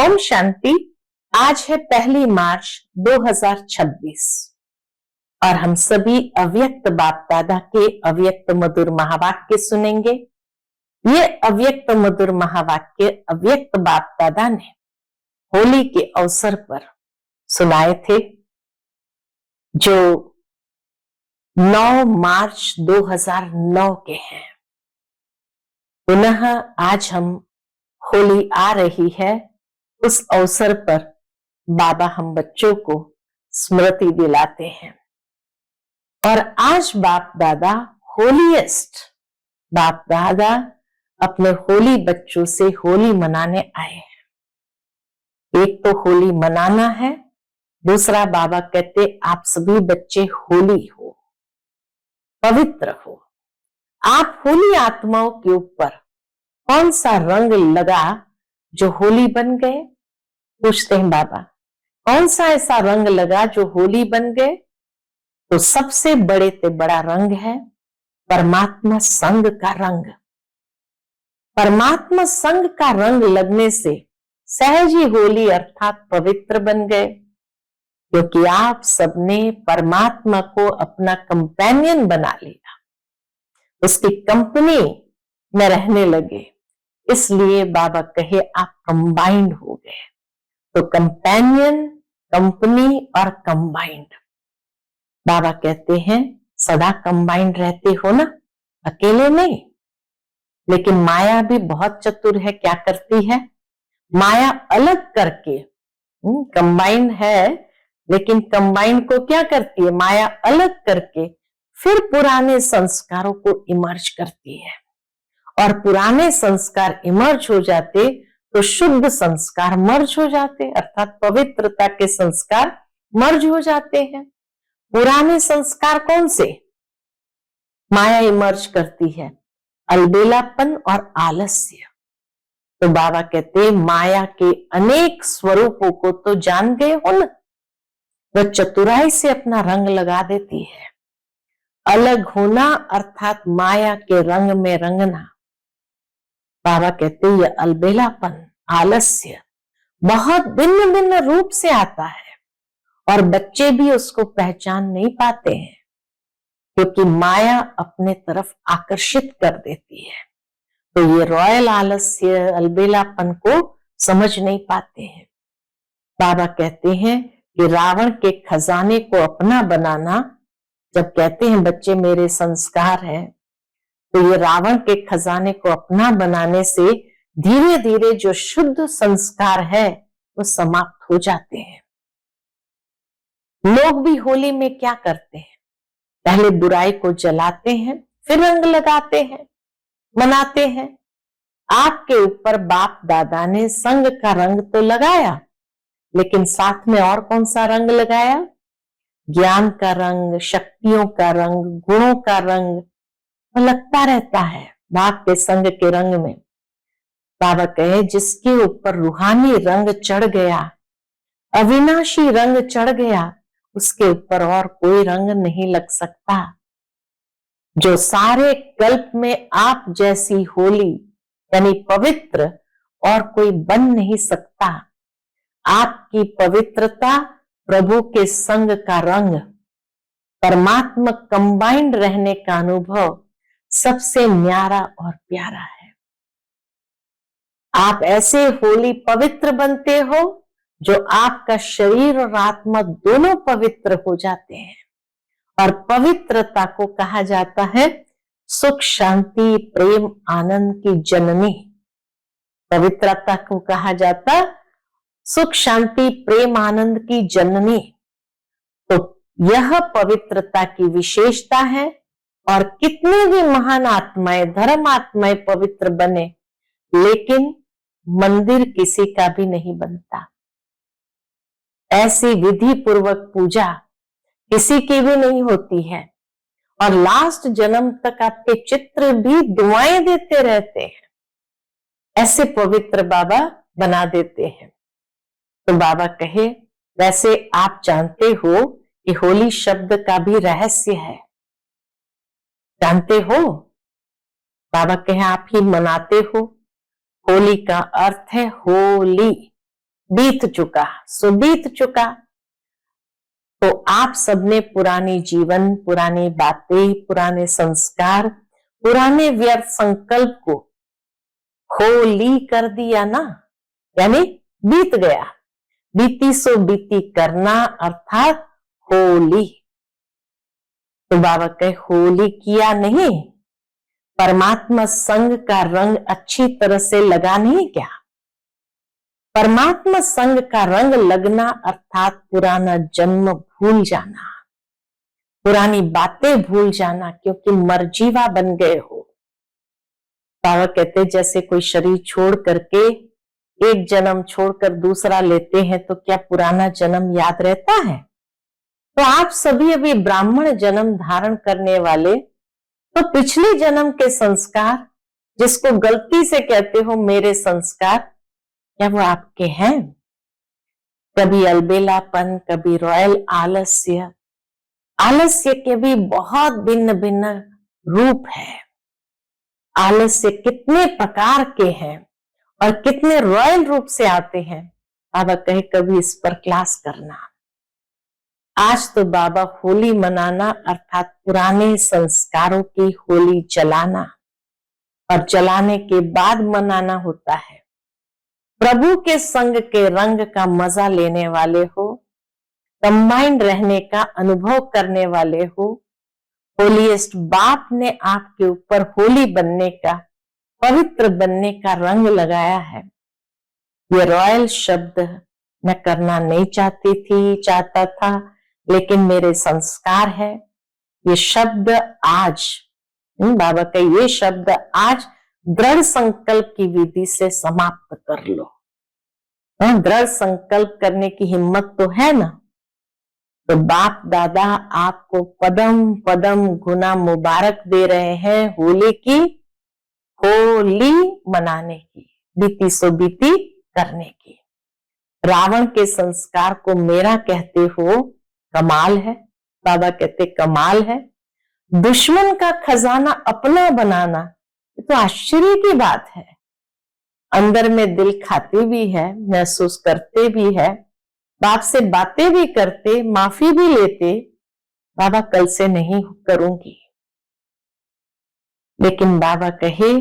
ओम शांति। आज है 1 मार्च 2026 और हम सभी अव्यक्त बाप दादा के अव्यक्त मधुर महावाक्य सुनेंगे। ये अव्यक्त मधुर महावाक्य अव्यक्त बाप दादा ने होली के अवसर पर सुनाए थे, जो 9 मार्च 2009 के हैं। पुनः आज हम होली आ रही है, उस अवसर पर बाबा हम बच्चों को स्मृति दिलाते हैं। और आज बाप दादा होलीएस्ट बाप दादा अपने होली बच्चों से होली मनाने आए हैं। एक तो होली मनाना है, दूसरा बाबा कहते आप सभी बच्चे होली हो, पवित्र हो। आप होली आत्माओं के ऊपर कौन सा रंग लगा जो होली बन गए? पूछते हैं बाबा, कौन सा ऐसा रंग लगा जो होली बन गए? तो सबसे बड़े से बड़ा रंग है परमात्मा संग का रंग। परमात्मा संग का रंग लगने से सहज ही होली अर्थात पवित्र बन गए, क्योंकि आप सबने परमात्मा को अपना कंपेनियन बना लिया, उसकी कंपनी में रहने लगे। इसलिए बाबा कहे आप कंबाइंड हो गए। तो कंपेनियन, कंपनी और कंबाइंड, बाबा कहते हैं सदा कंबाइंड रहते हो ना, अकेले नहीं। लेकिन माया भी बहुत चतुर है, क्या करती है? माया अलग करके कंबाइंड है, लेकिन कंबाइंड को क्या करती है? माया अलग करके फिर पुराने संस्कारों को इमर्ज करती है, और पुराने संस्कार इमर्ज हो जाते तो शुद्ध संस्कार मर्ज हो जाते, अर्थात पवित्रता के संस्कार मर्ज हो जाते हैं। पुराने संस्कार कौन से? माया इमर्ज करती है, अलबेलापन और आलस्य। तो बाबा कहते माया के अनेक स्वरूपों को तो जान गए हो ना, वह चतुराई से अपना रंग लगा देती है। अलग होना अर्थात माया के रंग में रंगना। बाबा कहते ये अलबेलापन, आलस्य बहुत भिन्न भिन्न रूप से आता है, और बच्चे भी उसको पहचान नहीं पाते हैं, क्योंकि माया अपने तरफ आकर्षित कर देती है। तो ये रॉयल आलस्य, अलबेलापन को समझ नहीं पाते हैं। बाबा कहते हैं कि रावण के खजाने को अपना बनाना, जब कहते हैं बच्चे मेरे संस्कार है, तो ये रावण के खजाने को अपना बनाने से धीरे धीरे जो शुद्ध संस्कार है वो समाप्त हो जाते हैं। लोग भी होली में क्या करते हैं? पहले बुराई को जलाते हैं, फिर रंग लगाते हैं, मनाते हैं। आपके ऊपर बाप दादा ने संग का रंग तो लगाया, लेकिन साथ में और कौन सा रंग लगाया? ज्ञान का रंग, शक्तियों का रंग, गुणों का रंग लगता रहता है बाप के संग के रंग में। बाबा कहे जिसके ऊपर रूहानी रंग चढ़ गया, अविनाशी रंग चढ़ गया, उसके ऊपर और कोई रंग नहीं लग सकता। जो सारे कल्प में आप जैसी होली यानी पवित्र और कोई बन नहीं सकता। आपकी पवित्रता प्रभु के संग का रंग, परमात्मा कंबाइंड रहने का अनुभव सबसे न्यारा और प्यारा है। आप ऐसे होली पवित्र बनते हो जो आपका शरीर और आत्मा दोनों पवित्र हो जाते हैं। और पवित्रता को कहा जाता है सुख शांति प्रेम आनंद की जननी। पवित्रता को कहा जाता सुख शांति प्रेम आनंद की जननी। तो यह पवित्रता की विशेषता है। और कितने भी महान आत्माएं, धर्म आत्माएं पवित्र बने, लेकिन मंदिर किसी का भी नहीं बनता। ऐसी विधि पूर्वक पूजा किसी की भी नहीं होती है, और लास्ट जन्म तक आपके चित्र भी दुआएं देते रहते हैं। ऐसे पवित्र बाबा बना देते हैं। तो बाबा कहे वैसे आप जानते हो कि होली शब्द का भी रहस्य है, जानते हो? बाबा कहे आप ही मनाते हो। होली का अर्थ है होली, बीत चुका सो बीत चुका। तो आप सबने पुरानी जीवन, पुरानी बातें, पुराने संस्कार, पुराने व्यर्थ संकल्प को होली कर दिया ना, यानी बीत गया। बीती सो बीती करना अर्थात होली। तो बाबा कहे होली किया नहीं, परमात्मा संग का रंग अच्छी तरह से लगा नहीं क्या? परमात्मा संग का रंग लगना अर्थात पुराना जन्म भूल जाना, पुरानी बातें भूल जाना, क्योंकि मरजीवा बन गए हो। बाबा कहते जैसे कोई शरीर छोड़ करके एक जन्म छोड़कर दूसरा लेते हैं तो क्या पुराना जन्म याद रहता है? तो आप सभी अभी ब्राह्मण जन्म धारण करने वाले, तो पिछले जन्म के संस्कार, जिसको गलती से कहते हो मेरे संस्कार, क्या वो आपके हैं? कभी अलबेलापन, कभी रॉयल आलस्य। आलस्य के भी बहुत भिन्न भिन्न रूप है। आलस्य कितने प्रकार के हैं और कितने रॉयल रूप से आते हैं। बाबा कहे कभी इस पर क्लास करना। आज तो बाबा होली मनाना अर्थात पुराने संस्कारों की होली जलाना, और जलाने के बाद मनाना होता है। प्रभु के संग के रंग का मजा लेने वाले हो, कंबाइंड रहने का अनुभव करने वाले हो, होलीएस्ट बाप ने आपके ऊपर होली बनने का, पवित्र बनने का रंग लगाया है। ये रॉयल शब्द मैं करना नहीं चाहता था, लेकिन मेरे संस्कार है। ये शब्द आज, बाबा का ये शब्द आज दृढ़ संकल्प की विधि से समाप्त कर लो। दृढ़ संकल्प करने की हिम्मत तो है ना? तो बाप दादा आपको पदम पदम गुना मुबारक दे रहे हैं होली की, होली मनाने की, बीती सो बीती करने की। रावण के संस्कार को मेरा कहते हो, कमाल है। बाबा कहते कमाल है। दुश्मन का खजाना अपना बनाना, ये तो आश्चर्य की बात है। अंदर में दिल खाते भी है, महसूस करते भी है, बाप से बातें भी करते, माफी भी लेते, बाबा कल से नहीं करूंगी। लेकिन बाबा कहे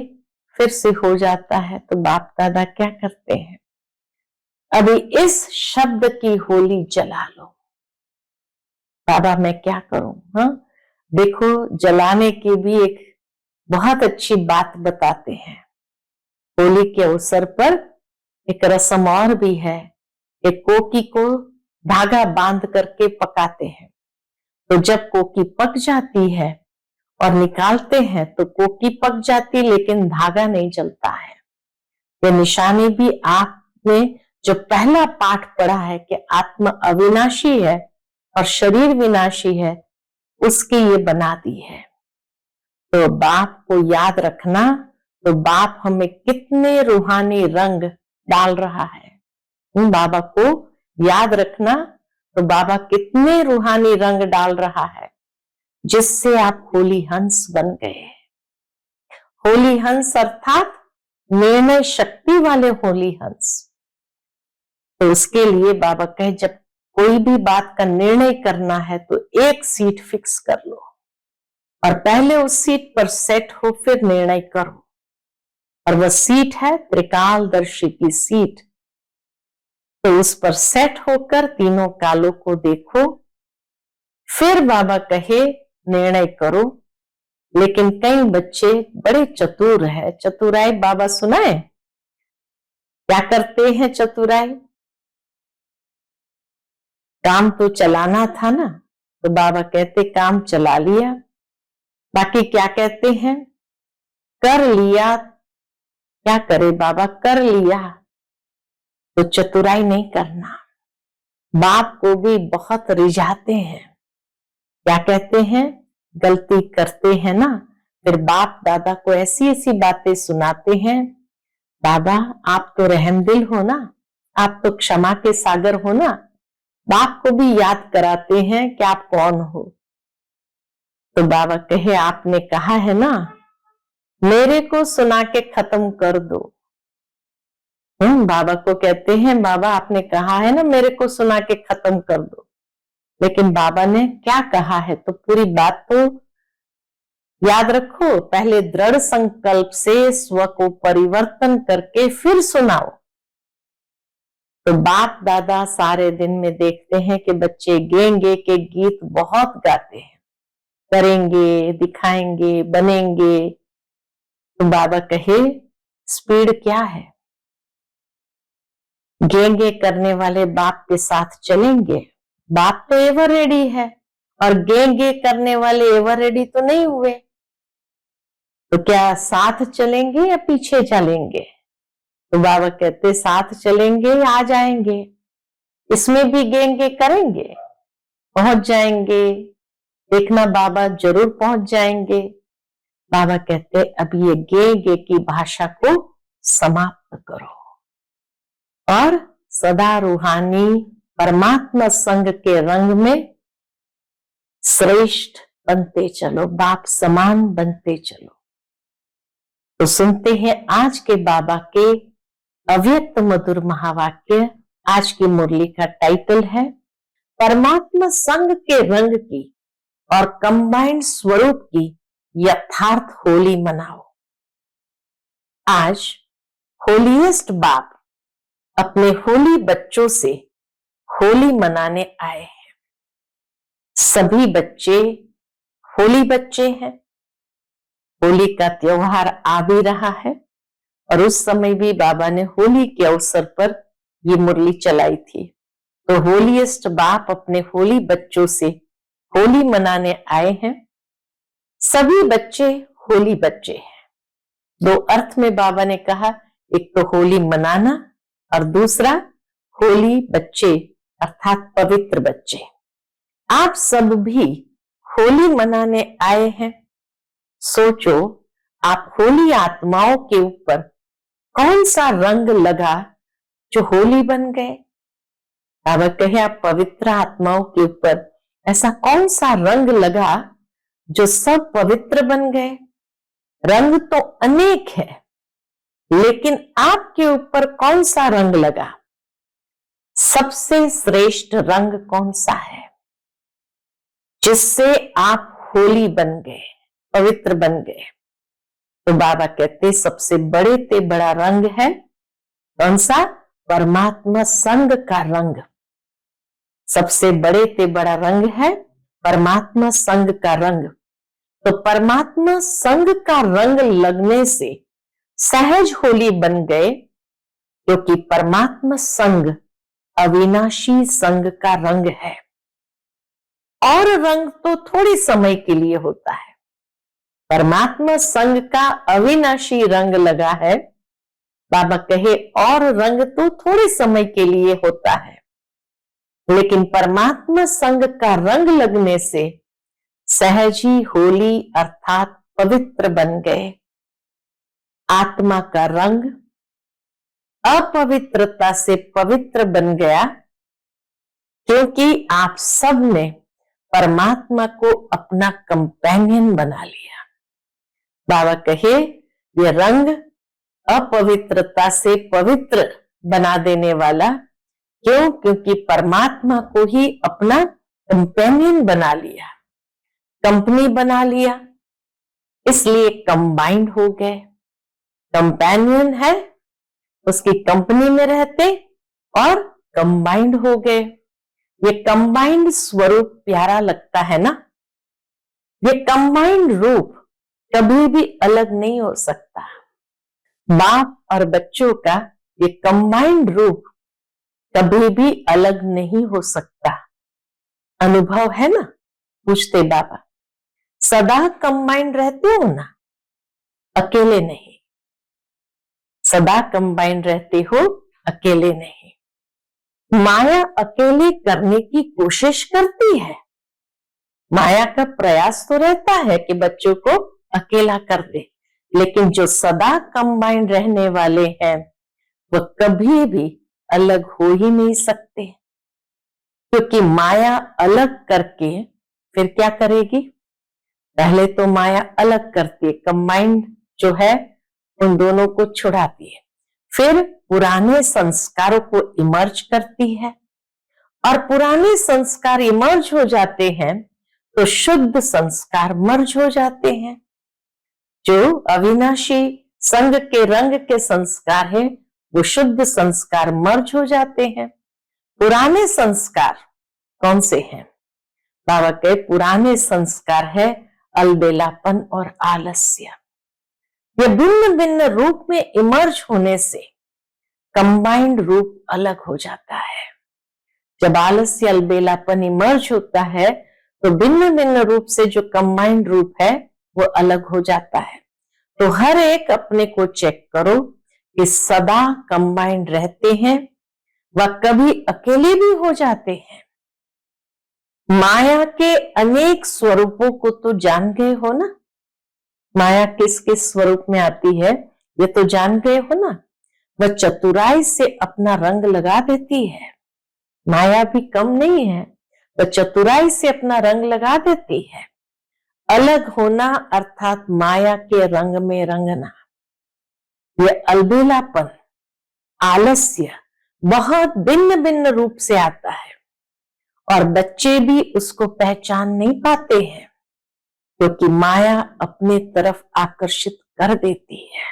फिर से हो जाता है, तो बाप दादा क्या करते हैं? अभी इस शब्द की होली जला लो। बाबा मैं क्या करूं? हाँ, देखो जलाने की भी एक बहुत अच्छी बात बताते हैं। होली के अवसर पर एक रस्म और भी है। एक कोकी को धागा बांध करके पकाते हैं। तो जब कोकी पक जाती है और निकालते हैं तो कोकी पक जाती, लेकिन धागा नहीं जलता है। ये निशानी भी आपने जो पहला पाठ पढ़ा है कि आत्मा अविनाशी है और शरीर विनाशी है, उसकी ये बना दी है। तो बाप को याद रखना, तो बाप हमें कितने रूहानी रंग डाल रहा है। बाबा को याद रखना, तो बाबा कितने रूहानी रंग डाल रहा है, जिससे आप होली हंस बन गए। होली हंस अर्थात निर्णय शक्ति वाले होली हंस। तो उसके लिए बाबा कहे जब कोई भी बात का निर्णय करना है तो एक सीट फिक्स कर लो, और पहले उस सीट पर सेट हो, फिर निर्णय करो। और वह सीट है त्रिकालदर्शी की सीट। तो उस पर सेट होकर तीनों कालों को देखो, फिर बाबा कहे निर्णय करो। लेकिन कई बच्चे बड़े चतुर है। चतुराई बाबा सुनाए क्या करते हैं? चतुराई काम तो चलाना था ना, तो बाबा कहते काम चला लिया, बाकी क्या कहते हैं? कर लिया। क्या करे बाबा? कर लिया। तो चतुराई नहीं करना। बाप को भी बहुत रिझाते हैं। क्या कहते हैं? गलती करते हैं ना, फिर बाप दादा को ऐसी ऐसी बातें सुनाते हैं। बाबा आप तो रहमदिल हो ना, आप तो क्षमा के सागर हो ना। बाप को भी याद कराते हैं कि आप कौन हो। तो बाबा कहे आपने कहा है ना, मेरे को सुना के खत्म कर दो। बाबा को कहते हैं, बाबा आपने कहा है ना मेरे को सुना के खत्म कर दो, लेकिन बाबा ने क्या कहा है तो पूरी बात तो याद रखो। पहले दृढ़ संकल्प से स्व को परिवर्तन करके फिर सुनाओ। तो बाप दादा सारे दिन में देखते हैं कि बच्चे गेंगे के गीत बहुत गाते हैं, करेंगे, दिखाएंगे, बनेंगे। तो बाबा कहे स्पीड क्या है? गेंगे करने वाले बाप के साथ चलेंगे। बाप तो एवर रेडी है और गेंगे करने वाले एवर रेडी तो नहीं हुए, तो क्या साथ चलेंगे या पीछे चलेंगे? तो बाबा कहते साथ चलेंगे, आ जाएंगे, इसमें भी गेंगे करेंगे, पहुंच जाएंगे। देखना बाबा जरूर पहुंच जाएंगे। बाबा कहते अब ये गेंगे की भाषा को समाप्त करो और सदा रूहानी परमात्मा संग के रंग में श्रेष्ठ बनते चलो, बाप समान बनते चलो। तो सुनते हैं आज के बाबा के अव्यक्त मधुर महावाक्य। आज की मुरली का टाइटल है परमात्मा संग के रंग की और कंबाइंड स्वरूप की यथार्थ होली मनाओ। आज होलीएस्ट बाप अपने होली बच्चों से होली मनाने आए हैं। सभी बच्चे होली बच्चे हैं। होली का त्योहार आ भी रहा है और उस समय भी बाबा ने होली के अवसर पर ये मुरली चलाई थी। तो होलीएस्ट बाप अपने होली बच्चों से होली मनाने आए हैं। सभी बच्चे होली बच्चे हैं। दो अर्थ में बाबा ने कहा, एक तो होली मनाना और दूसरा होली बच्चे अर्थात पवित्र बच्चे। आप सब भी होली मनाने आए हैं। सोचो आप होली आत्माओं के ऊपर कौन सा रंग लगा जो होली बन गए। बाबा कहे आप पवित्र आत्माओं के ऊपर ऐसा कौन सा रंग लगा जो सब पवित्र बन गए। रंग तो अनेक है, लेकिन आपके ऊपर कौन सा रंग लगा? सबसे श्रेष्ठ रंग कौन सा है जिससे आप होली बन गए, पवित्र बन गए? तो बाबा कहते सबसे बड़े ते बड़ा रंग है कौन सा? परमात्मा संग का रंग। सबसे बड़े ते बड़ा रंग है परमात्मा संग का रंग। तो परमात्मा संग का रंग लगने से सहज होली बन गए, क्योंकि परमात्मा संग अविनाशी संग का रंग है। और रंग तो थोड़ी समय के लिए होता है। परमात्मा संग का अविनाशी रंग लगा है। बाबा कहे और रंग तो थोड़े समय के लिए होता है, लेकिन परमात्मा संग का रंग लगने से सहज ही होली अर्थात पवित्र बन गए। आत्मा का रंग अपवित्रता से पवित्र बन गया, क्योंकि आप सब ने परमात्मा को अपना कंपेनियन बना लिया। बाबा कहे ये रंग अपवित्रता से पवित्र बना देने वाला, क्यों? क्योंकि परमात्मा को ही अपना कंपेनियन बना लिया, कंपनी बना लिया, इसलिए कंबाइंड हो गए। कंपेनियन है, उसकी कंपनी में रहते और कंबाइंड हो गए। ये कंबाइंड स्वरूप प्यारा लगता है ना। ये कंबाइंड रूप कभी भी अलग नहीं हो सकता। बाप और बच्चों का ये कंबाइंड रूप कभी भी अलग नहीं हो सकता। अनुभव है ना? पूछते बाबा सदा कंबाइंड रहते हो ना? अकेले नहीं। सदा कंबाइंड रहते हो, अकेले नहीं। माया अकेले करने की कोशिश करती है। माया का प्रयास तो रहता है कि बच्चों को अकेला कर दे, लेकिन जो सदा कंबाइंड रहने वाले हैं वह कभी भी अलग हो ही नहीं सकते, क्योंकि माया अलग करके फिर क्या करेगी? पहले तो माया अलग करती है, कंबाइंड जो है उन दोनों को छुड़ाती है, फिर पुराने संस्कारों को इमर्ज करती है, और पुराने संस्कार इमर्ज हो जाते हैं तो शुद्ध संस्कार मर्ज हो जाते हैं। जो अविनाशी संग के रंग के संस्कार है वो शुद्ध संस्कार मर्ज हो जाते हैं। पुराने संस्कार कौन से हैं? बाबा के पुराने संस्कार है अलबेलापन और आलस्य। ये भिन्न भिन्न रूप में इमर्ज होने से कंबाइंड रूप अलग हो जाता है। जब आलस्य अलबेलापन इमर्ज होता है तो भिन्न भिन्न रूप से जो कंबाइंड रूप है वो अलग हो जाता है। तो हर एक अपने को चेक करो कि सदा कंबाइंड रहते हैं व कभी अकेले भी हो जाते हैं। माया के अनेक स्वरूपों को तो जान गए हो ना, माया किस किस स्वरूप में आती है ये तो जान गए हो ना। वह चतुराई से अपना रंग लगा देती है, माया भी कम नहीं है, वह चतुराई से अपना रंग लगा देती है। अलग होना अर्थात माया के रंग में रंगना, यह अलबेलापन आलस्य बहुत भिन्न भिन्न रूप से आता है और बच्चे भी उसको पहचान नहीं पाते हैं क्योंकि माया अपने तरफ आकर्षित कर देती है।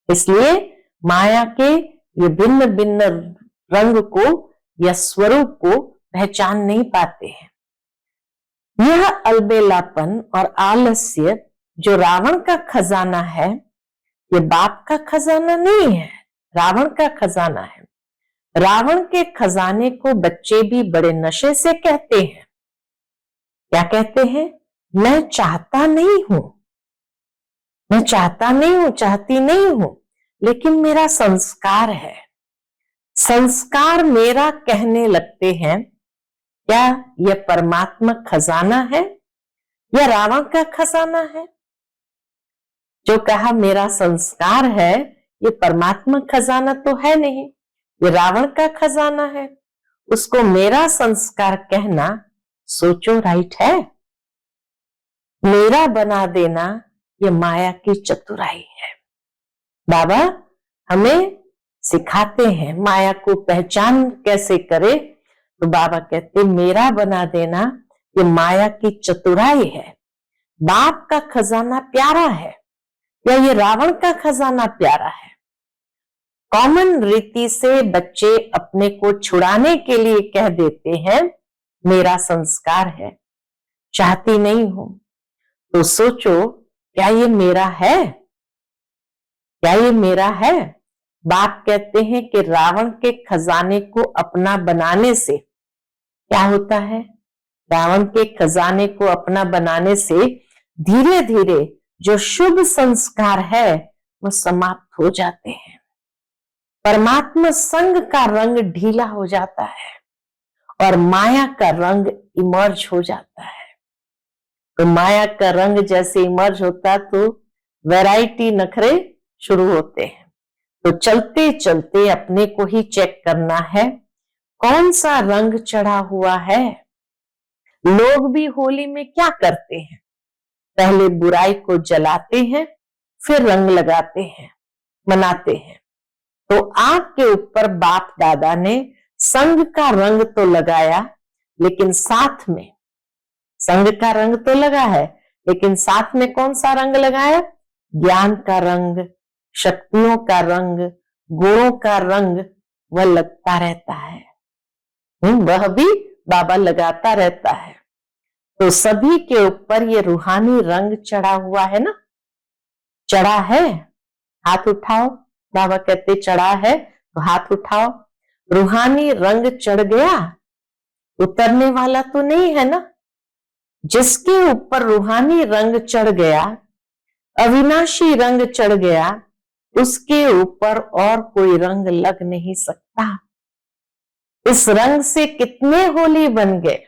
इसलिए माया के ये भिन्न भिन्न रंग को या स्वरूप को पहचान नहीं पाते हैं। यह अलबेलापन और आलस्य जो रावण का खजाना है, ये बाप का खजाना नहीं है, रावण का खजाना है। रावण के खजाने को बच्चे भी बड़े नशे से कहते हैं। क्या कहते हैं? मैं चाहता नहीं हूं, मैं चाहता नहीं हूं, चाहती नहीं हूं, लेकिन मेरा संस्कार है, संस्कार मेरा कहने लगते हैं। क्या यह परमात्मा खजाना है या रावण का खजाना है? जो कहा मेरा संस्कार है, ये परमात्मा खजाना तो है नहीं, ये रावण का खजाना है। उसको मेरा संस्कार कहना सोचो राइट है? मेरा बना देना ये माया की चतुराई है। बाबा हमें सिखाते हैं माया को पहचान कैसे करे, तो बाबा कहते मेरा बना देना ये माया की चतुराई है। बाप का खजाना प्यारा है या ये रावण का खजाना प्यारा है? कॉमन रीति से बच्चे अपने को छुड़ाने के लिए कह देते हैं मेरा संस्कार है, चाहती नहीं हूं। तो सोचो क्या ये मेरा है? क्या ये मेरा है? बाप कहते हैं कि रावण के खजाने को अपना बनाने से क्या होता है? रावण के खजाने को अपना बनाने से धीरे धीरे जो शुभ संस्कार है वो समाप्त हो जाते हैं। परमात्मा संग का रंग ढीला हो जाता है और माया का रंग इमर्ज हो जाता है। तो माया का रंग जैसे इमर्ज होता तो वैरायटी नखरे शुरू होते हैं। तो चलते चलते अपने को ही चेक करना है कौन सा रंग चढ़ा हुआ है। लोग भी होली में क्या करते हैं? पहले बुराई को जलाते हैं, फिर रंग लगाते हैं, मनाते हैं। तो आपके ऊपर बाप दादा ने संग का रंग तो लगाया, लेकिन साथ में संग का रंग तो लगा है, लेकिन साथ में कौन सा रंग लगाया? ज्ञान का रंग, शक्तियों का रंग, गुणों का रंग वह लगता रहता है। वह भी बाबा लगाता रहता है। तो सभी के ऊपर ये रूहानी रंग चढ़ा हुआ है ना, चढ़ा है? हाथ उठाओ। बाबा कहते चढ़ा है तो हाथ उठाओ। रूहानी रंग चढ़ गया, उतरने वाला तो नहीं है ना। जिसके ऊपर रूहानी रंग चढ़ गया, अविनाशी रंग चढ़ गया, उसके ऊपर और कोई रंग लग नहीं सकता। इस रंग से कितने होली बन गए।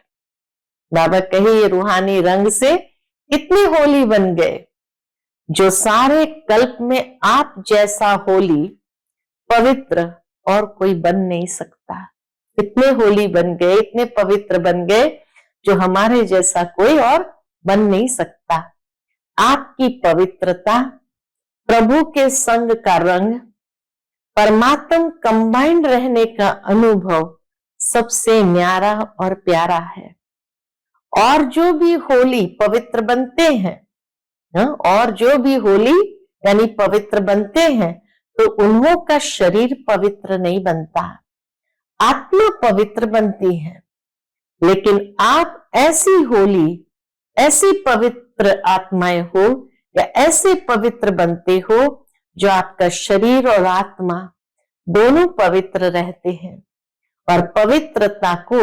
बाबा कहे ये रूहानी रंग से कितने होली बन गए। जो सारे कल्प में आप जैसा होली पवित्र और कोई बन नहीं सकता। इतने होली बन गए, इतने पवित्र बन गए जो हमारे जैसा कोई और बन नहीं सकता। आपकी पवित्रता, प्रभु के संग का रंग, परमात्म कंबाइंड रहने का अनुभव सबसे न्यारा और प्यारा है। और जो भी होली पवित्र बनते हैं, और जो भी होली यानी पवित्र बनते हैं, तो उन्हों का शरीर पवित्र नहीं बनता, आत्मा पवित्र बनती है। लेकिन आप ऐसी होली, ऐसी पवित्र आत्माएं हो या ऐसे पवित्र बनते हो जो आपका शरीर और आत्मा दोनों पवित्र रहते हैं। और पवित्रता को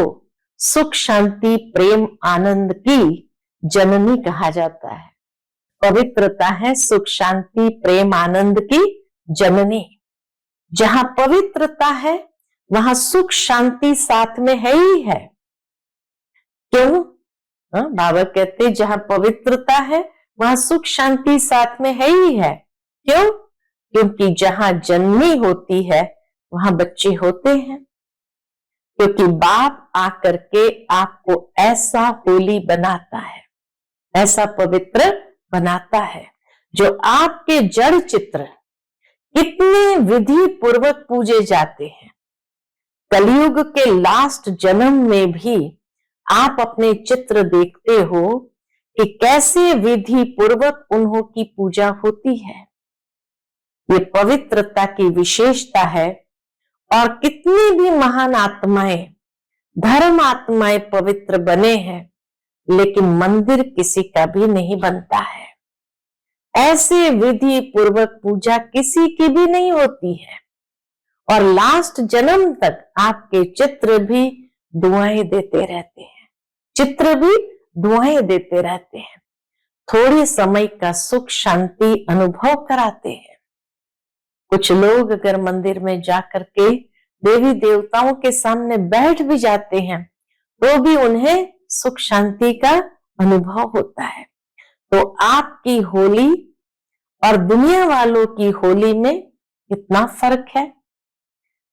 सुख शांति प्रेम आनंद की जननी कहा जाता है। पवित्रता है सुख शांति प्रेम आनंद की जननी। जहां पवित्रता है वहां सुख शांति साथ में है ही है। क्यों? बाबा कहते जहां पवित्रता है वहां सुख शांति साथ में है ही है। क्यों? क्योंकि जहां जननी होती है वहां बच्चे होते हैं। क्योंकि बाप आकर के आपको ऐसा होली बनाता है, ऐसा पवित्र बनाता है, जो आपके जड़ चित्र कितने विधि पूर्वक पूजे जाते हैं। कलयुग के लास्ट जन्म में भी आप अपने चित्र देखते हो कि कैसे विधि पूर्वक उन्हों की पूजा होती है। ये पवित्रता की विशेषता है। और कितनी भी महान आत्माएं, धर्म आत्माएं पवित्र बने हैं, लेकिन मंदिर किसी का भी नहीं बनता है। ऐसे विधि पूर्वक पूजा किसी की भी नहीं होती है। और लास्ट जन्म तक आपके चित्र भी दुआएं देते रहते हैं, चित्र भी दुआएं देते रहते हैं, थोड़े समय का सुख शांति अनुभव कराते हैं। कुछ लोग अगर मंदिर में जाकर के देवी देवताओं के सामने बैठ भी जाते हैं तो भी उन्हें सुख शांति का अनुभव होता है। तो आपकी होली और दुनिया वालों की होली में कितना फर्क है।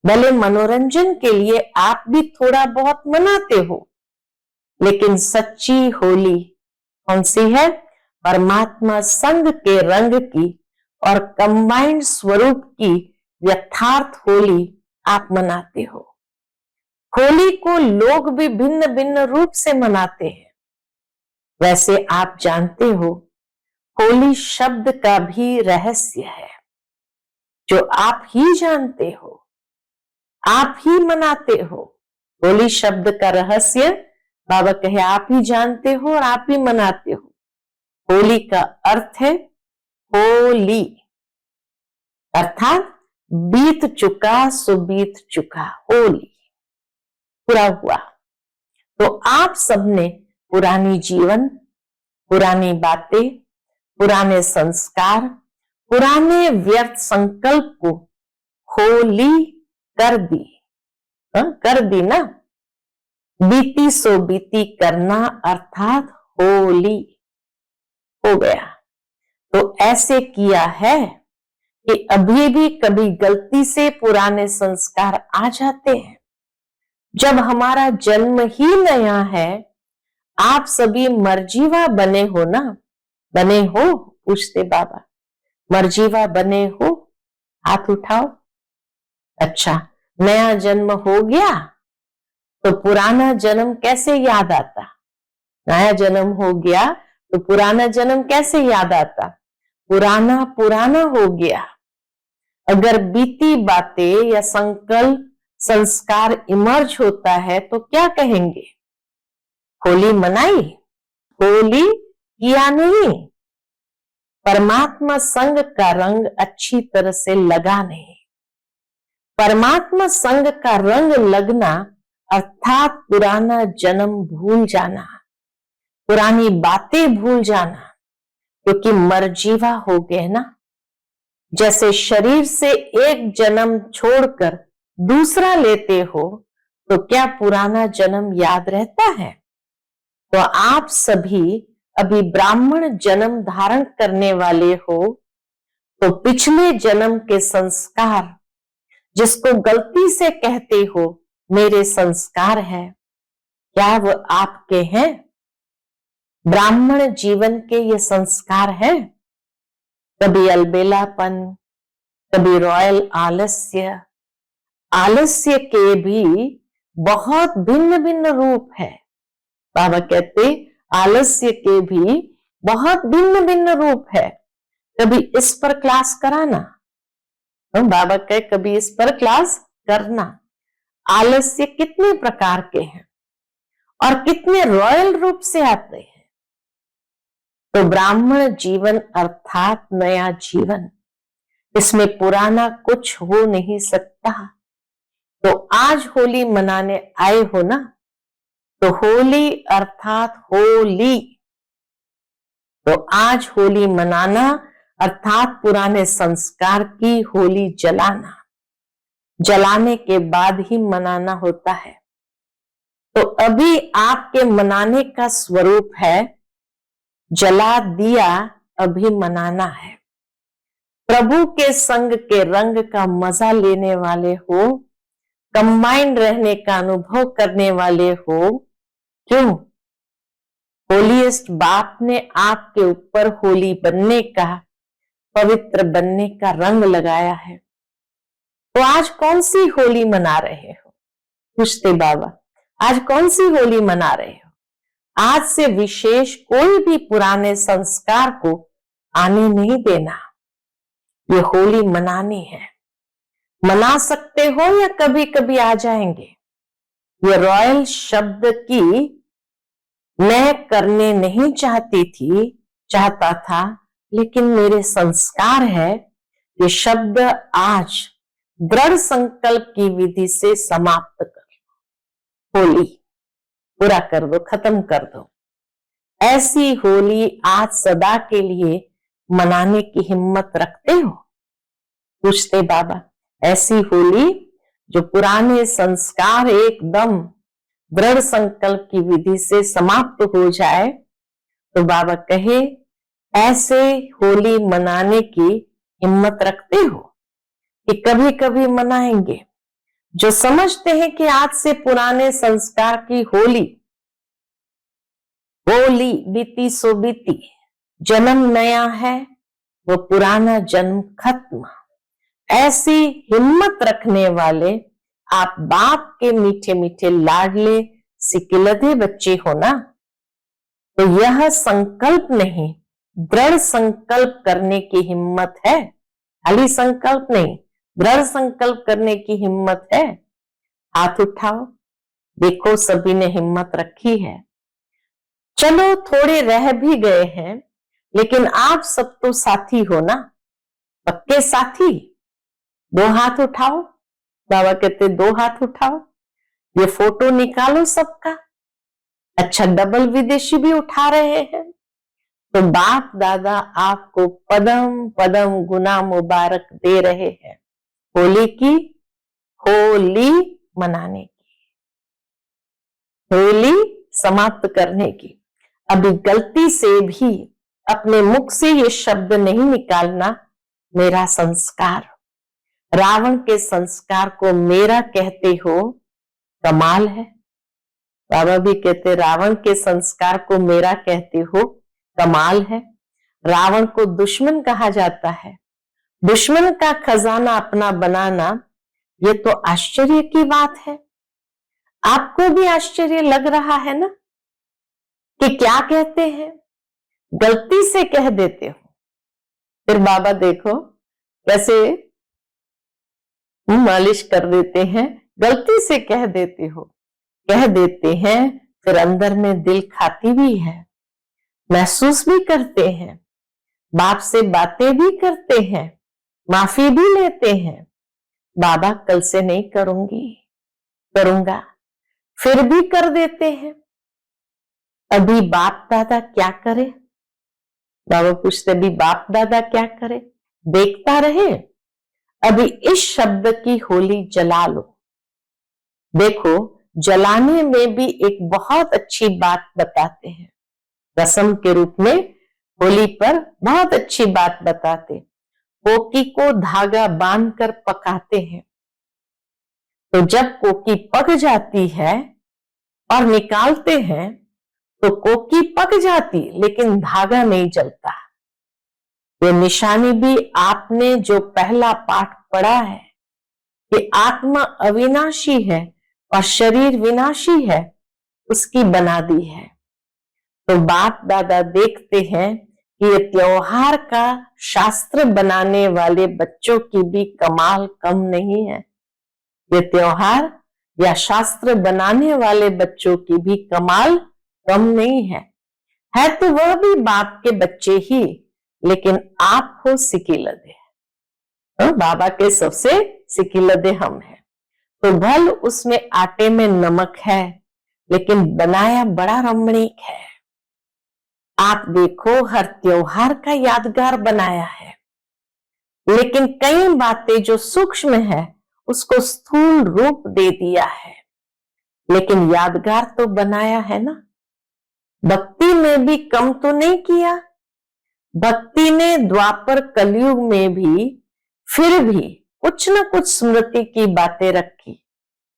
भले मनोरंजन के लिए आप भी थोड़ा बहुत मनाते हो, लेकिन सच्ची होली कौन सी है? परमात्मा संग के रंग की और कंबाइंड स्वरूप की यथार्थ होली आप मनाते हो। होली को लोग भी भिन्न भिन्न रूप से मनाते हैं। वैसे आप जानते हो होली शब्द का भी रहस्य है, जो आप ही जानते हो, आप ही मनाते हो। होली शब्द का रहस्य बाबा कहे आप ही जानते हो और आप ही मनाते हो। होली का अर्थ है होली, अर्थात बीत चुका सो बीत चुका, होली पूरा हुआ। तो आप सबने पुरानी जीवन, पुरानी बातें, पुराने संस्कार, पुराने व्यर्थ संकल्प को होली कर दी, कर दी ना। बीती सो बीती करना अर्थात होली हो गया। तो ऐसे किया है कि अभी भी कभी गलती से पुराने संस्कार आ जाते हैं। जब हमारा जन्म ही नया है, आप सभी मर्जीवा बने हो ना? बने हो? पूछते बाबा, मर्जीवा बने हो? हाथ उठाओ। अच्छा, नया जन्म हो गया तो पुराना जन्म कैसे याद आता? नया जन्म हो गया तो पुराना जन्म कैसे याद आता? पुराना पुराना हो गया। अगर बीती बातें या संकल्प संस्कार इमर्ज होता है तो क्या कहेंगे? होली मनाई, होली किया नहीं। परमात्मा संग का रंग अच्छी तरह से लगा नहीं। परमात्मा संग का रंग लगना अर्थात पुराना जन्म भूल जाना, पुरानी बातें भूल जाना, क्योंकि मरजीवा हो गए ना। जैसे शरीर से एक जन्म छोड़कर दूसरा लेते हो तो क्या पुराना जन्म याद रहता है? तो आप सभी अभी ब्राह्मण जन्म धारण करने वाले हो, तो पिछले जन्म के संस्कार, जिसको गलती से कहते हो मेरे संस्कार है, क्या वो आपके हैं? ब्राह्मण जीवन के ये संस्कार हैं? कभी अलबेलापन, कभी रॉयल आलस्य। आलस्य के भी बहुत भिन्न भिन्न रूप है। बाबा कहते आलस्य के भी बहुत भिन्न भिन्न रूप है। कभी इस पर क्लास कराना, बाबा कहे कभी इस पर क्लास करना। आलस्य कितने प्रकार के हैं और कितने रॉयल रूप से आते हैं। तो ब्राह्मण जीवन अर्थात नया जीवन, इसमें पुराना कुछ हो नहीं सकता। तो आज होली मनाने आए हो ना, तो होली अर्थात होली, तो आज होली मनाना अर्थात पुराने संस्कार की होली जलाना, जलाने के बाद ही मनाना होता है। तो अभी आपके मनाने का स्वरूप है जला दिया, अभी मनाना है। प्रभु के संग के रंग का मजा लेने वाले हो, कंबाइंड रहने का अनुभव करने वाले हो। क्यों? होलीएस्ट बाप ने आपके ऊपर होली बनने का, पवित्र बनने का रंग लगाया है। तो आज कौन सी होली मना रहे हो? पूछते बाबा, आज कौन सी होली मना रहे हो? आज से विशेष कोई भी पुराने संस्कार को आने नहीं देना। ये होली मनानी है। मना सकते हो या कभी कभी आ जाएंगे। ये रॉयल शब्द की मैं करने नहीं चाहता था, लेकिन मेरे संस्कार है ये शब्द आज दृढ़ संकल्प की विधि से समाप्त कर। होली पूरा कर दो, खत्म कर दो। ऐसी होली आज सदा के लिए मनाने की हिम्मत रखते हो? पूछते बाबा। ऐसी होली जो पुराने संस्कार एकदम दृढ़ संकल्प की विधि से समाप्त हो जाए। तो बाबा कहे ऐसे होली मनाने की हिम्मत रखते हो कि कभी कभी मनाएंगे। जो समझते हैं कि आज से पुराने संस्कार की होली बीती सो बीती, जन्म नया है, वो पुराना जन्म खत्म। ऐसी हिम्मत रखने वाले आप बाप के मीठे मीठे लाडले सिकिलधे बच्चे हो ना। तो यह संकल्प नहीं, दृढ़ संकल्प करने की हिम्मत है। खाली संकल्प नहीं, दृढ़ संकल्प करने की हिम्मत है। हाथ उठाओ, देखो सभी ने हिम्मत रखी है। चलो थोड़े रह भी गए हैं, लेकिन आप सब तो साथी हो ना, पक्के साथी। 2 हाथ उठाओ। बाबा कहते 2 हाथ उठाओ। ये फोटो निकालो सबका। अच्छा, डबल विदेशी भी उठा रहे हैं। तो बाप दादा आपको पदम पदम गुना मुबारक दे रहे हैं होली की, होली मनाने की, होली समाप्त करने की। अभी गलती से भी अपने मुख से ये शब्द नहीं निकालना, मेरा संस्कार। रावण के संस्कार को मेरा कहते हो, कमाल है। बाबा भी कहते रावण के संस्कार को मेरा कहते हो, कमाल है। रावण को दुश्मन कहा जाता है। दुश्मन का खजाना अपना बनाना, ये तो आश्चर्य की बात है। आपको भी आश्चर्य लग रहा है ना कि क्या कहते हैं, गलती से कह देते हो। फिर बाबा देखो कैसे मालिश कर देते हैं। गलती से कह देते हो, कह देते हैं, फिर अंदर में दिल खाती भी है, महसूस भी करते हैं, बाप से बातें भी करते हैं, माफी भी लेते हैं। बाबा कल से नहीं करूंगा, फिर भी कर देते हैं। अभी बाप दादा क्या करे? बाबा पूछते अभी बाप दादा क्या करे? देखता रहे। अभी इस शब्द की होली जला लो। देखो, जलाने में भी एक बहुत अच्छी बात बताते हैं। रस्म के रूप में होली पर बहुत अच्छी बात बताते। कोकी को धागा बांधकर पकाते हैं। तो जब कोकी पक जाती है और निकालते हैं, तो कोकी पक जाती, लेकिन धागा नहीं जलता। ये निशानी भी आपने जो पहला पाठ पढ़ा है कि आत्मा अविनाशी है और शरीर विनाशी है, उसकी बना दी है। तो बाप दादा देखते हैं कि ये त्योहार का शास्त्र बनाने वाले बच्चों की भी कमाल कम नहीं है। ये त्योहार या शास्त्र बनाने वाले बच्चों की भी कमाल कम नहीं है तो वह भी बाप के बच्चे ही, लेकिन आप हो सिकीलदे। बाबा के सबसे सिकीलदे हम हैं। तो भल उसमें आटे में नमक है, लेकिन बनाया बड़ा रमणीक है। आप देखो, हर त्योहार का यादगार बनाया है, लेकिन कई बातें जो सूक्ष्म है उसको स्थूल रूप दे दिया है, लेकिन यादगार तो बनाया है ना। भक्ति में भी कम तो नहीं किया। भक्ति ने द्वापर कलयुग में भी फिर भी कुछ न कुछ स्मृति की बातें रखी।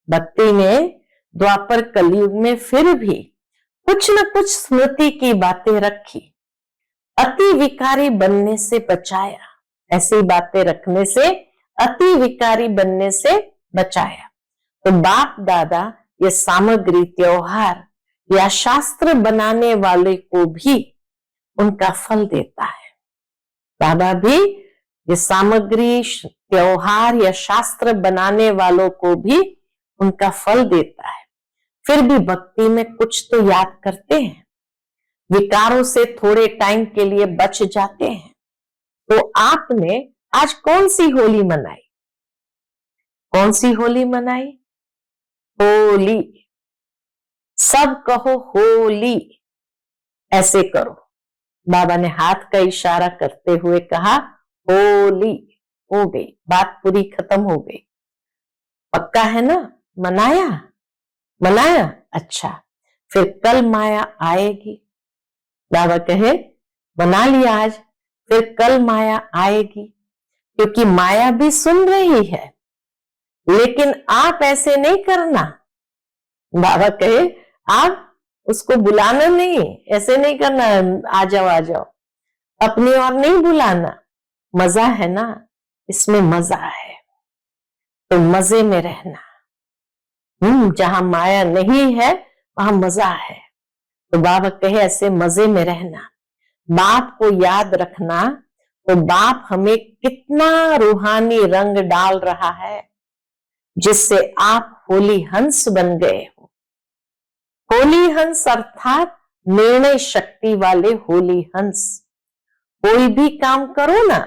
भक्ति ने द्वापर कलयुग में फिर भी कुछ न कुछ स्मृति की बातें रखी। अति विकारी बनने से बचाया, ऐसी बातें रखने से अति विकारी बनने से बचाया। तो बाप दादा ये सामग्री त्योहार या शास्त्र बनाने वाले को भी उनका फल देता है। बाबा भी ये सामग्री त्योहार या शास्त्र बनाने वालों को भी उनका फल देता है। फिर भी भक्ति में कुछ तो याद करते हैं, विकारों से थोड़े टाइम के लिए बच जाते हैं। तो आपने आज कौन सी होली मनाई? कौन सी होली मनाई? होली। सब कहो होली, ऐसे करो। बाबा ने हाथ का इशारा करते हुए कहा होली। हो गई बात, पूरी खत्म हो गई। पक्का है ना? मनाया? मनाया? अच्छा, फिर कल माया आएगी। बाबा कहे बना लिया आज, फिर कल माया आएगी, क्योंकि माया भी सुन रही है, लेकिन आप ऐसे नहीं करना। बाबा कहे आप उसको बुलाना नहीं, ऐसे नहीं करना, आ जाओ आ जाओ, अपनी ओर नहीं बुलाना। मजा है ना, इसमें मजा है, तो मजे में रहना। जहां माया नहीं है वहां मजा है। तो बाबा कहे ऐसे मजे में रहना, बाप को याद रखना। तो बाप हमें कितना रूहानी रंग डाल रहा है, जिससे आप होली हंस बन गए हो। होली हंस अर्थात निर्णय शक्ति वाले होली हंस। कोई भी काम करो ना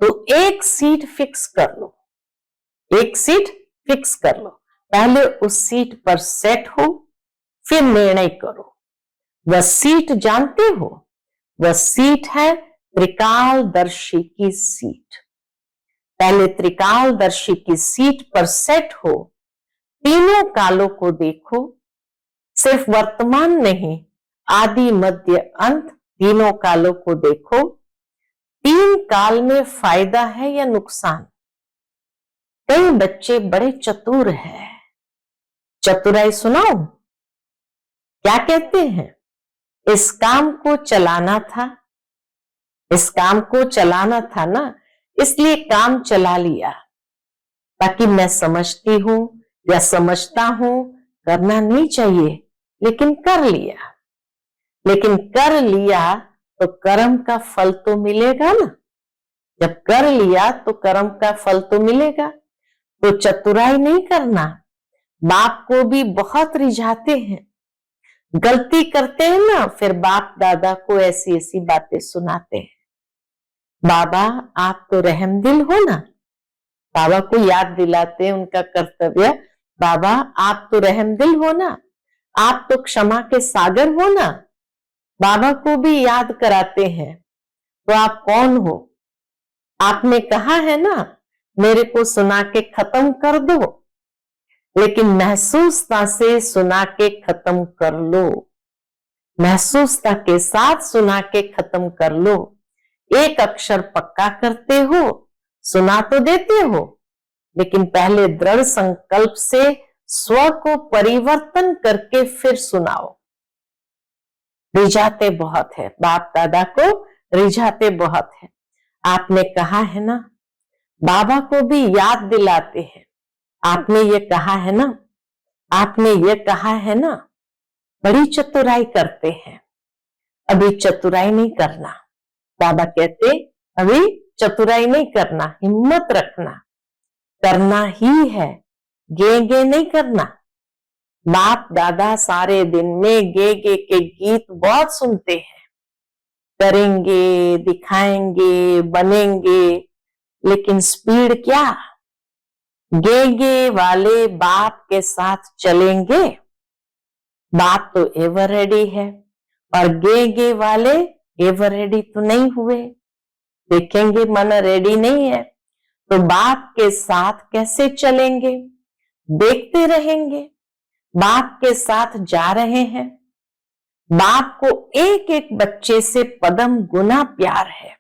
तो एक सीट फिक्स कर लो, एक सीट फिक्स कर लो। पहले उस सीट पर सेट हो, फिर निर्णय करो। वह सीट जानते हो? वह सीट है त्रिकालदर्शी की सीट। पहले त्रिकालदर्शी की सीट पर सेट हो, तीनों कालों को देखो, सिर्फ वर्तमान नहीं, आदि मध्य अंत तीनों कालों को देखो। तीन काल में फायदा है या नुकसान? कई बच्चे बड़े चतुर हैं। चतुराई सुनाओ, क्या कहते हैं? इस काम को चलाना था, इस काम को चलाना था ना, इसलिए काम चला लिया। ताकि मैं समझती हूं या समझता हूं करना नहीं चाहिए, लेकिन कर लिया। लेकिन कर लिया तो कर्म का फल तो मिलेगा ना। जब कर लिया तो कर्म का फल तो मिलेगा। तो चतुराई नहीं करना। बाप को भी बहुत रिझाते हैं, गलती करते हैं ना, फिर बाप दादा को ऐसी ऐसी बातें सुनाते हैं। बाबा आप तो रहमदिल हो ना। बाबा को याद दिलाते हैं उनका कर्तव्य, बाबा आप तो रहमदिल हो ना, आप तो क्षमा के सागर हो ना। बाबा को भी याद कराते हैं, तो आप कौन हो? आपने कहा है ना मेरे को सुना के खत्म कर दो, लेकिन महसूसता से सुना के खत्म कर लो। महसूसता के साथ सुना के खत्म कर लो। एक अक्षर पक्का करते हो, सुना तो देते हो, लेकिन पहले दृढ़ संकल्प से स्व को परिवर्तन करके फिर सुनाओ। रिझाते बहुत है, बाप दादा को रिझाते बहुत है। आपने कहा है ना, बाबा को भी याद दिलाते हैं, आपने ये कहा है ना, आपने ये कहा है ना। बड़ी चतुराई करते हैं, अभी चतुराई नहीं करना। बाबा कहते अभी चतुराई नहीं करना, हिम्मत रखना, करना ही है, गे नहीं करना। बाप दादा सारे दिन में गे के गीत बहुत सुनते हैं, करेंगे, दिखाएंगे, बनेंगे, लेकिन स्पीड क्या? गे वाले बाप के साथ चलेंगे। बाप तो एवर रेडी है, और गे वाले एवर रेडी तो नहीं हुए। देखेंगे मन रेडी नहीं है, तो बाप के साथ कैसे चलेंगे? देखते रहेंगे, बाप के साथ जा रहे हैं। बाप को एक एक बच्चे से पदम गुना प्यार है।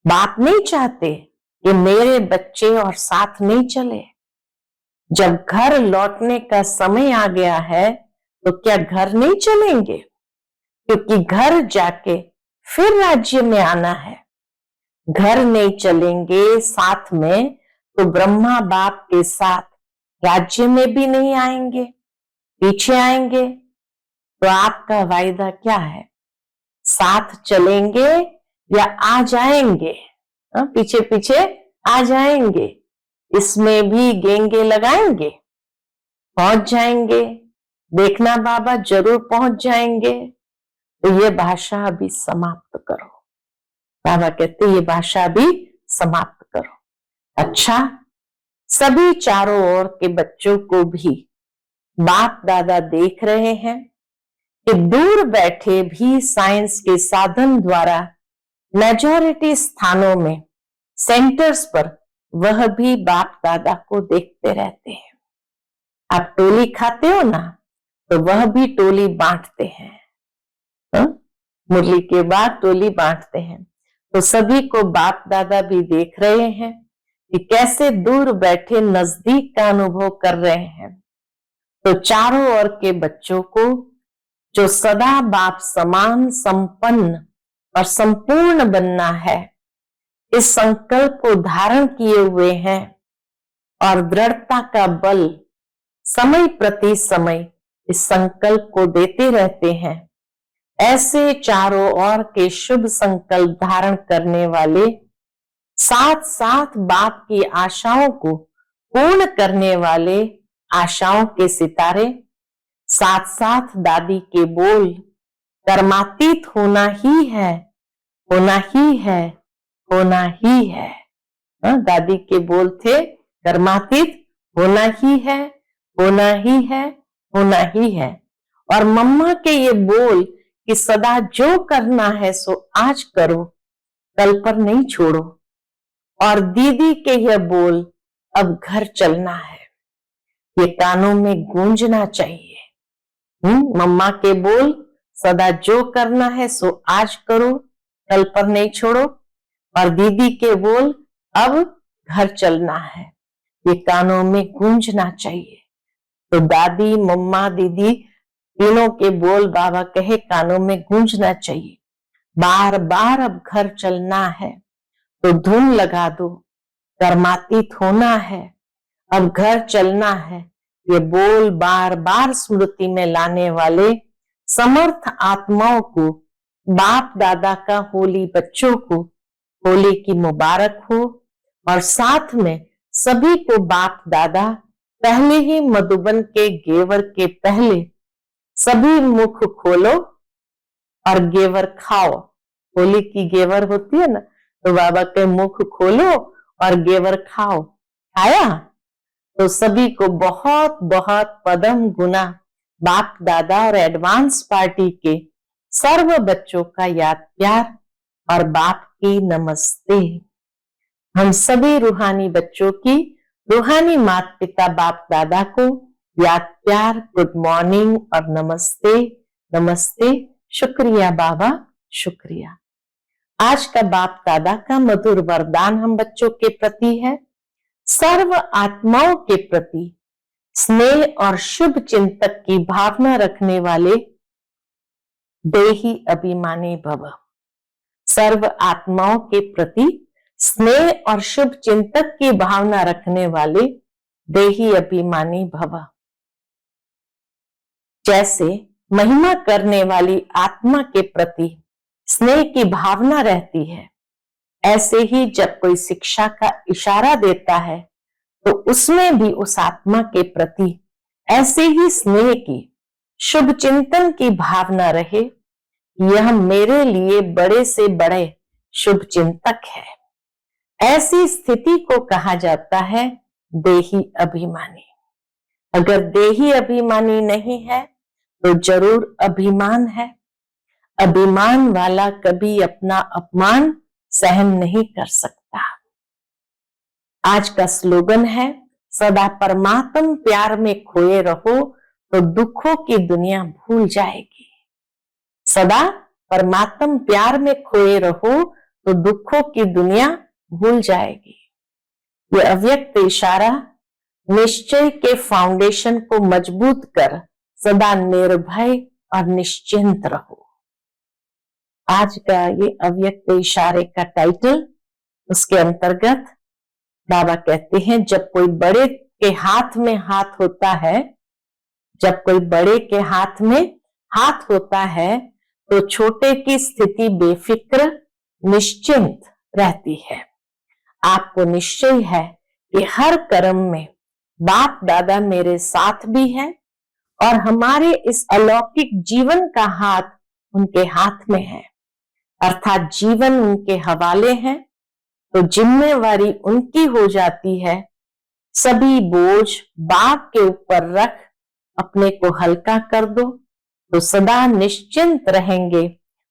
बाप नहीं चाहते कि मेरे बच्चे और साथ नहीं चले। जब घर लौटने का समय आ गया है, तो क्या घर नहीं चलेंगे? क्योंकि घर जाके फिर राज्य में आना है। घर नहीं चलेंगे साथ में, तो ब्रह्मा बाप के साथ राज्य में भी नहीं आएंगे, पीछे आएंगे। तो आपका वायदा क्या है? साथ चलेंगे या आ जाएंगे? पीछे पीछे आ जाएंगे, इसमें भी गेंगे लगाएंगे, पहुंच जाएंगे। देखना बाबा जरूर पहुंच जाएंगे। तो ये भाषा अभी समाप्त करो। बाबा कहते ये भाषा भी समाप्त करो। अच्छा, सभी चारों ओर के बच्चों को भी बाप दादा देख रहे हैं कि दूर बैठे भी साइंस के साधन द्वारा मेजॉरिटी स्थानों में, सेंटर्स पर, वह भी बाप दादा को देखते रहते हैं। आप टोली खाते हो ना, तो वह भी टोली बांटते हैं। मुरली के बाद टोली बांटते हैं। तो सभी को बाप दादा भी देख रहे हैं कि कैसे दूर बैठे नजदीक का अनुभव कर रहे हैं। तो चारों ओर के बच्चों को जो सदा बाप समान, संपन्न और संपूर्ण बनना है, इस संकल्प को धारण किए हुए हैं और दृढ़ता का बल समय प्रति समय इस संकल्प को देते रहते हैं। ऐसे चारों ओर के शुभ संकल्प धारण करने वाले, साथ साथ बाप की आशाओं को पूर्ण करने वाले आशाओं के सितारे, साथ साथ दादी के बोल कर्मातीत होना ही है, होना ही है, होना ही है। दादी के बोल थे कर्मातीत होना ही है, होना ही है, होना ही है। और मम्मा के ये बोल कि सदा जो करना है सो आज करो, कल पर नहीं छोड़ो। और दीदी के यह बोल अब घर चलना है, ये कानों में गूंजना चाहिए। मम्मा के बोल सदा जो करना है सो आज करो, कल पर नहीं छोड़ो। और दीदी के बोल अब घर चलना है, ये कानों में गूंजना चाहिए। तो दादी, मम्मा, दीदी तीनों के बोल बाबा कहे कानों में गूंजना चाहिए। बार बार अब घर चलना है, तो धुन लगा दो, कर्मातीत होना है, अब घर चलना है। ये बोल बार बार स्मृति में लाने वाले समर्थ आत्माओं को, बाप दादा का होली बच्चों को होली की मुबारक हो। और साथ में सभी को बाप दादा पहले ही मधुबन के गेवर के पहले सभी मुख खोलो और गेवर खाओ। होली की गेवर होती है ना, तो बाबा के मुख खोलो और गेवर खाओ। खाया? तो सभी को बहुत बहुत पदम गुना बाप दादा और एडवांस पार्टी के सर्व बच्चों का याद प्यार और बाप की नमस्ते। हम सभी रूहानी बच्चों की रूहानी माता पिता बाप दादा को याद प्यार, गुड मॉर्निंग और नमस्ते। नमस्ते, शुक्रिया बाबा, शुक्रिया। आज का बाप दादा का मधुर वरदान हम बच्चों के प्रति है, सर्व आत्माओं के प्रति स्नेह और शुभ चिंतक की भावना रखने वाले देही अभिमानी भव। सर्व आत्माओं के प्रति स्नेह और शुभ चिंतक की भावना रखने वाले देही अभिमानी भव। जैसे महिमा करने वाली आत्मा के प्रति स्नेह की भावना रहती है, ऐसे ही जब कोई शिक्षा का इशारा देता है तो उसमें भी उस आत्मा के प्रति ऐसे ही स्नेह की, शुभ चिंतन की भावना रहे। यह मेरे लिए बड़े से बड़े शुभ चिंतक है। ऐसी स्थिति को कहा जाता है देही अभिमानी। अगर देही अभिमानी नहीं है तो जरूर अभिमान है। अभिमान वाला कभी अपना अपमान सहन नहीं कर सकता। आज का स्लोगन है, सदा परमात्म प्यार में खोए रहो तो दुखों की दुनिया भूल जाएगी। सदा परमात्म प्यार में खोए रहो तो दुखों की दुनिया भूल जाएगी। यह अव्यक्त इशारा निश्चय के फाउंडेशन को मजबूत कर सदा निर्भय और निश्चिंत रहो। आज का ये अव्यक्त इशारे का टाइटल, उसके अंतर्गत बाबा कहते हैं, जब कोई बड़े के हाथ में हाथ होता है, जब कोई बड़े के हाथ में हाथ होता है तो छोटे की स्थिति बेफिक्र निश्चिंत रहती है। आपको निश्चय है कि हर कर्म में बाप दादा मेरे साथ भी है और हमारे इस अलौकिक जीवन का हाथ उनके हाथ में है, अर्थात जीवन उनके हवाले है, तो जिम्मेवारी उनकी हो जाती है। सभी बोझ बाप के ऊपर रख अपने को हल्का कर दो तो सदा निश्चिंत रहेंगे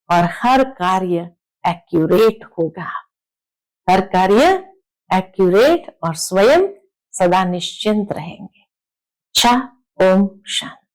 और हर कार्य एक्यूरेट होगा। हर कार्य एक्यूरेट और स्वयं सदा निश्चिंत रहेंगे। अच्छा, ओम शांति।